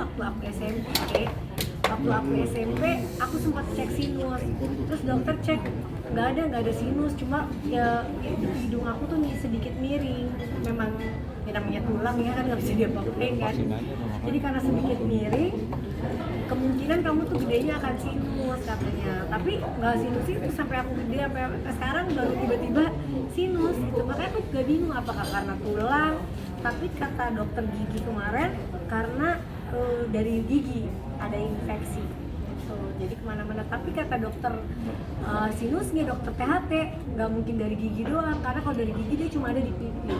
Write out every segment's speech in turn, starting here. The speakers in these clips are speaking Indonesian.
waktu aku SMP aku sempat cek sinus, terus dokter cek nggak ada sinus, cuma ya hidung aku tuh sedikit miring, memang ya namanya tulang ya kan nggak bisa diapa-apain kan, jadi karena sedikit miring kemungkinan kamu tuh gedenya akan sinus katanya, tapi nggak sinus itu sampai aku gede sampai sekarang baru tiba-tiba sinus gitu. Makanya aku juga bingung apakah karena tulang, tapi kata dokter gigi kemarin karena dari gigi ada infeksi gitu. Jadi kemana-mana, tapi kata dokter sinusnya, dokter THT nggak mungkin dari gigi doang, karena kalau dari gigi dia cuma ada di pipi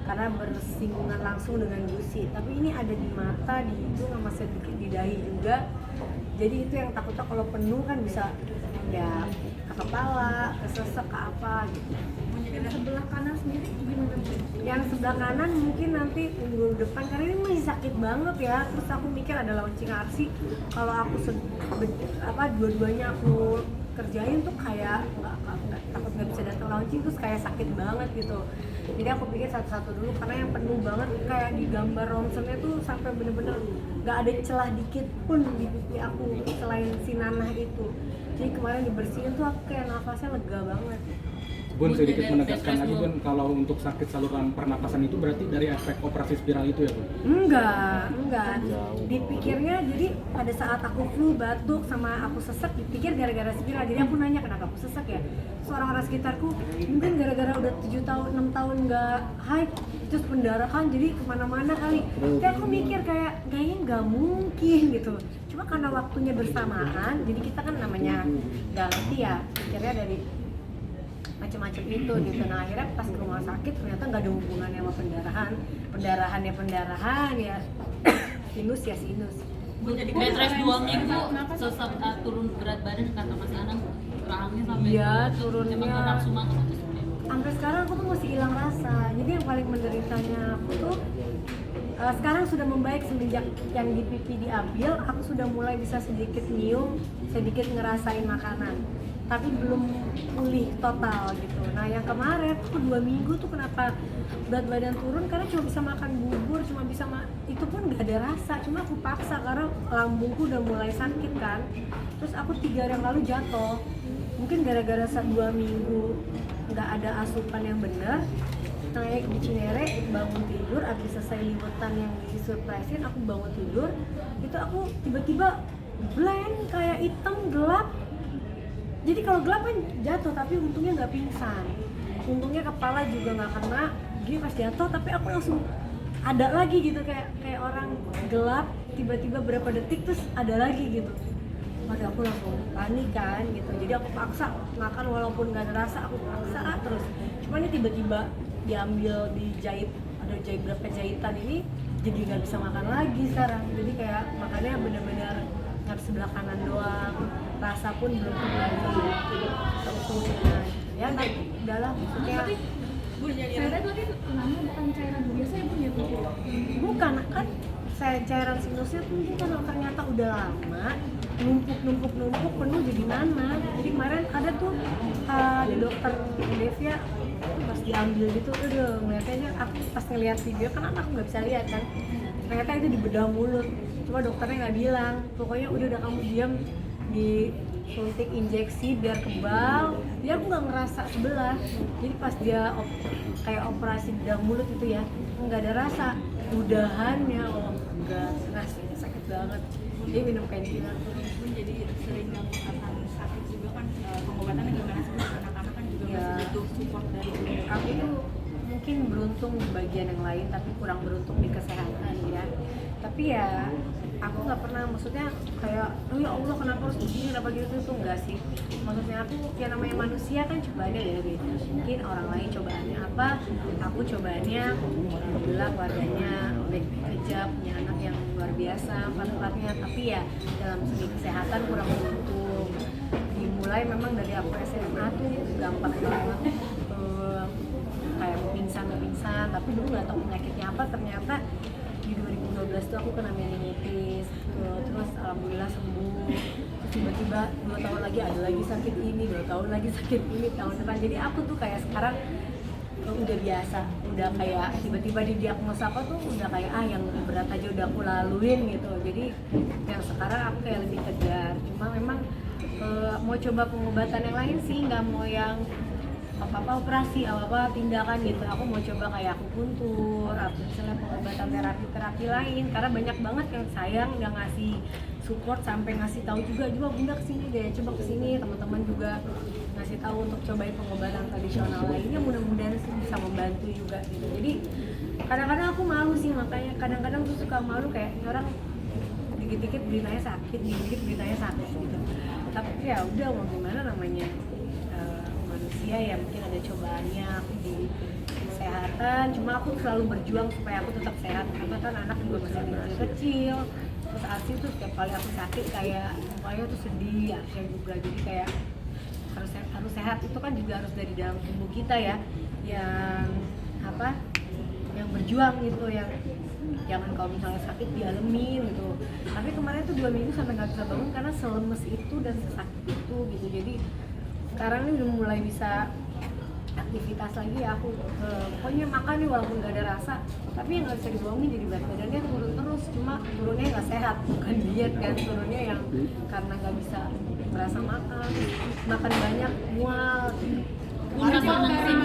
karena bersinggungan langsung dengan gusi, tapi ini ada di mata, di hidung, sama sedikit di dahi juga. Jadi itu yang takutnya kalau penuh kan bisa ya ke kepala, ke sesek, ke apa gitu. Yang sebelah kanan sendiri gimana? Yang sebelah kanan mungkin nanti minggu depan, karena ini masih sakit banget ya. Terus aku mikir ada launching aksi, kalau aku dua-duanya aku kerjain tuh kayak takut nggak bisa datang launching, terus kayak sakit banget gitu. Jadi aku pikir satu-satu dulu, karena yang penuh banget kayak di gambar ronsennya tuh sampai bener-bener nggak ada celah dikit pun di pipi aku selain si nanah itu. Jadi kemarin dibersihin tuh aku kayak nafasnya lega banget. Bun, sedikit menegaskan lagi Bun, kalau untuk sakit saluran pernapasan itu berarti dari efek operasi spiral itu ya Bun? Enggak. Dipikirnya jadi pada saat aku flu, batuk, sama aku sesek dipikir gara-gara spiral. Jadi aku nanya kenapa aku sesek ya. Orang-orang sekitarku mungkin gara-gara udah 6 tahun nggak haid, terus pendarahan jadi kemana-mana kali. Tapi aku mikir kayaknya nggak mungkin gitu. Cuma karena waktunya bersamaan, jadi kita kan namanya ganti ya, pikirnya dari macam-macam itu gitu. Nah akhirnya pas ke rumah sakit ternyata nggak ada hubungannya sama pendarahan ya sinus ya sinus. Bed rest 2 minggu, sesek turun berat badan kata Mas Anang, rahangnya sampai Iya, turunnya. emang nggak nafsu makan atau seperti apa? Sampai sekarang aku tuh masih hilang rasa. Jadi yang paling menderitanya aku tuh sekarang sudah membaik semenjak yang di pipi diambil, aku sudah mulai bisa sedikit nyium, sedikit ngerasain makanan, tapi belum pulih total gitu. Nah yang kemarin aku 2 minggu tuh kenapa berat badan turun, karena cuma bisa makan bubur, cuma bisa itu pun gak ada rasa, cuma aku paksa karena lambungku udah mulai sakit kan. Terus aku 3 hari yang lalu jatuh, mungkin gara-gara 2 minggu nggak ada asupan yang benar, naik di Cinere, bangun tidur, habis selesai liwetan yang disurprisein, aku bangun tidur, itu aku tiba-tiba blank, kayak hitam, gelap. Jadi kalau gelap kan jatuh, tapi untungnya nggak pingsan, untungnya kepala juga nggak kena. Jadi pas jatuh, tapi aku langsung ada lagi gitu, kayak orang gelap, tiba-tiba berapa detik terus ada lagi gitu. Waduh, aku langsung panik kan gitu. Jadi aku paksa makan walaupun nggak ada rasa, aku paksa terus. Cuma ini tiba-tiba diambil, dijahit, ada berapa jahitan ini, jadi nggak bisa makan lagi sekarang. Jadi kayak makannya benar-benar harus sebelah kanan doang, rasa pun belum lagi seutuhnya ya. Tapi udahlah, maksudnya Cairan tadi namanya bukan cairan biasa ya Bun ya? bukan kan, saya cairan sinusnya tuh mungkin karena ternyata udah lama numpuk penuh jadi nanah. Jadi kemarin ada tuh di dokter Devia pas diambil gitu, udah ngeliatnya, aku pas ngeliat video kan aku nggak bisa lihat kan, ternyata itu di bedah mulut. Cuma dokternya nggak bilang, pokoknya udah kamu diam, disuntik injeksi biar kebal. Dia aku nggak ngerasa sebelah, jadi pas dia kayak operasi bedah mulut itu ya, nggak ada rasa, udahannya enggak, rasanya sakit banget. Dia minum painkiller Bun jadi sering akan sakit juga kan, pengobatannya gimana sih? Anak-anak kan juga Ya. masih butuh support dari aku tuh mungkin beruntung di bagian yang lain, tapi kurang beruntung di kesehatan ya. Tapi ya aku nggak pernah, maksudnya kayak oh ya Allah kenapa harus begini, kenapa gitu, tuh enggak sih. Maksudnya aku ya namanya manusia kan cobaannya beda-beda. Mungkin orang lain cobaannya apa, aku cobaannya kebelah keluarganya baik-baik aja, punya anak yang luar biasa empat-empatnya. Tapi ya dalam segi kesehatan kurang beruntung. Dimulai memang dari aku SMA tuh gampang banget kayak mau pingsan, tapi dulu nggak tahu penyakitnya apa. Ternyata di 2012 tuh aku kena meningitis, terus alhamdulillah sembuh. Terus tiba-tiba 2 tahun lagi ada lagi sakit ini, 2 tahun lagi sakit ini, tahun depan. Jadi aku tuh kayak sekarang udah biasa, udah kayak tiba-tiba didiagnosa apa tuh udah kayak yang berat aja udah aku laluin gitu. Jadi yang sekarang aku kayak lebih tegar, cuma memang mau coba pengobatan yang lain sih, nggak mau yang apa-apa operasi, apa-apa tindakan gitu. Aku mau coba kayak akupuntur, atau misalnya pengobatan terapi lain, karena banyak banget yang sayang yang ngasih support sampai ngasih tahu juga Bunda kesini deh, coba kesini. Teman-teman juga ngasih tahu untuk cobain pengobatan tradisional lainnya, mudah-mudahan sih bisa membantu juga gitu. Jadi kadang-kadang aku malu sih, makanya kadang-kadang tuh suka malu kayak ini orang dikit-dikit beritanya sakit, dikit-dikit beritanya sakit gitu. Tapi ya udah, mau gimana, namanya manusia ya, mungkin ada cobaannya. Aku di kesehatan, cuma aku selalu berjuang supaya aku tetap sehat, karena kan anak juga masih kecil. Terus Asi tuh setiap kali aku sakit kayak mukanya tuh sedih, Arsya juga, jadi kayak harus sehat. Itu kan juga harus dari dalam tubuh kita ya, yang yang berjuang gitu, yang jangan kalau misalnya sakit dialemin gitu. Tapi kemarin tuh 2 minggu sampai nggak bisa bangun karena selemes itu dan sesakit itu gitu. Jadi sekarang ini udah mulai bisa aktivitas lagi ya, aku pokoknya makan nih walaupun nggak ada rasa, tapi yang nggak bisa dibohongin jadi berat badannya turun terus. Cuma turunnya nggak sehat, bukan diet kan, turunnya yang karena nggak bisa merasa makan banyak, mual. Bunda senang sih